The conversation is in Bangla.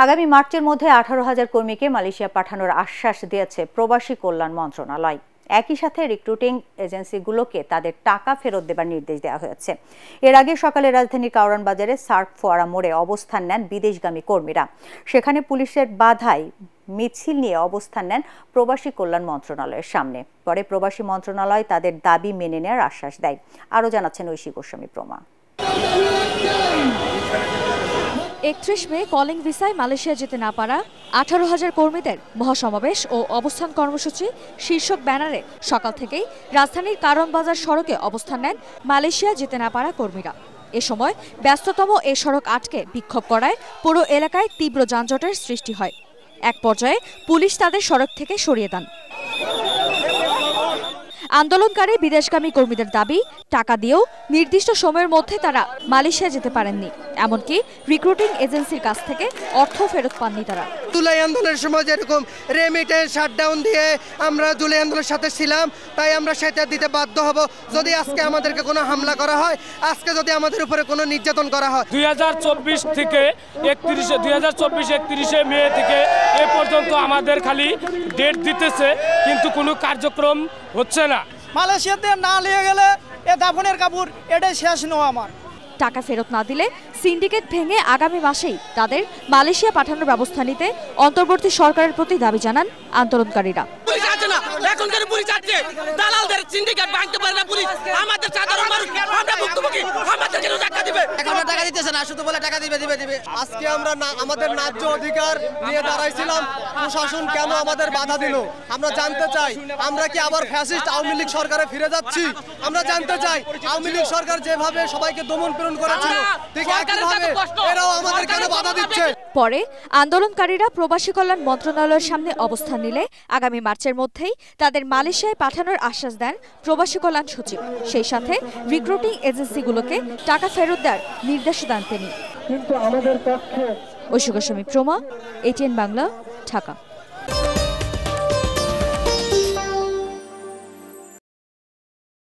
আগামী মার্চের মধ্যে 18,000 কর্মীকে মালয়েশিয়া পাঠানোর আশ্বাস দিয়েছে প্রবাসী কল্যাণ মন্ত্রণালয়। একই সাথে রিক্রুটিং এজেন্সিগুলোকে তাদের টাকা ফেরত দেবার নির্দেশ দেওয়া হয়েছে। এর আগে সকালে রাজধানীর কাওরান বাজারে সার্ক ফোয়ারা মোড়ে অবস্থান নেন বিদেশগামী কর্মীরা। সেখানে পুলিশের বাধায় মিছিল নিয়ে অবস্থান নেন প্রবাসী কল্যাণ মন্ত্রণালয়ের সামনে। পরে প্রবাসী মন্ত্রণালয় তাদের দাবি মেনে নেওয়ার আশ্বাস দেয়। আরও জানাচ্ছেন ঐশী গোস্বামী প্রমা। 31 মে কলিং ভিসায় মালয়েশিয়া যেতে না পারা 18,000 কর্মীদের মহাসমাবেশ ও অবস্থান কর্মসূচি শীর্ষক ব্যানারে সকাল থেকেই রাজধানীর কারওয়ান বাজার সড়কে অবস্থান নেন মালয়েশিয়া যেতে না পারা কর্মীরা। এ সময় ব্যস্ততম এ সড়ক আটকে বিক্ষোভ করায় পুরো এলাকায় তীব্র যানজটের সৃষ্টি হয়। এক পর্যায়ে পুলিশ তাদের সড়ক থেকে সরিয়ে দেন। আন্দোলনকারী বিদেশগামী কর্মীদের দাবি, টাকা দিয়েও নির্দিষ্ট সময়ের মধ্যে তারা মালয়েশিয়া যেতে পারেননি। এমনকি রিক্রুটিং এজেন্সির কাছ থেকে অর্থ ফেরত পাননি তারা। জুলাই আন্দোলনের সময় যেরকম রেমিটেন্স শাটডাউন দিয়ে আমরা জুলাই আন্দোলনের সাথে ছিলাম, তাই আমরা সেটা দিতে বাধ্য হব। যদি আজকে আমাদেরকে কোনো হামলা করা হয়, আজকে যদি আমাদের উপরে কোনো নির্যাতন করা হয়, 2024 থেকে 31 মে থেকে এ পর্যন্ত আমাদের খালি ডেট দিতেছে, কিন্তু কোনো কার্যক্রম হচ্ছে না। মালয়েশিয়াতে না নিয়ে গেলে এ দাফনের কাপড় এটাই শেষ নয়। আমার টাকা ফেরত না দিলে সিন্ডিকেট ভেঙে আগামী মাসেই তাদের মালয়েশিয়া পাঠানোর ব্যবস্থা নিতে অন্তর্বর্তী সরকারের প্রতি দাবি জানান আন্দোলনকারীরা। আজকে আমরা আমাদের ন্যায্য অধিকার নিয়ে দাঁড়াইছিলাম, প্রশাসন কেন আমাদের বাধা দিল আমরা জানতে চাই। আমরা কি আবার ফ্যাসিস্ট আওয়ামী লীগ সরকারে ফিরে যাচ্ছি? আমরা জানতে চাই আওয়ামী লীগ সরকার যেভাবে সবাইকে দমন পীড়ন করেছিল, ঠিক একইভাবে এরাও আমাদের কেন বাধা দিচ্ছে? পরে আন্দোলনকারীরা প্রবাসী কল্যাণ মন্ত্রণালয়ের সামনে অবস্থান নিলে আগামী মার্চের মধ্যেই তাদের মালয়েশিয়ায় পাঠানোর আশ্বাস দেন প্রবাসী কল্যাণ সচিব। সেই সাথে রিক্রুটিং এজেন্সিগুলোকে টাকা ফেরত দেওয়ার নির্দেশ দেন তিনি। ঐশী গোস্বামী প্রমা, ATN বাংলা, ঢাকা।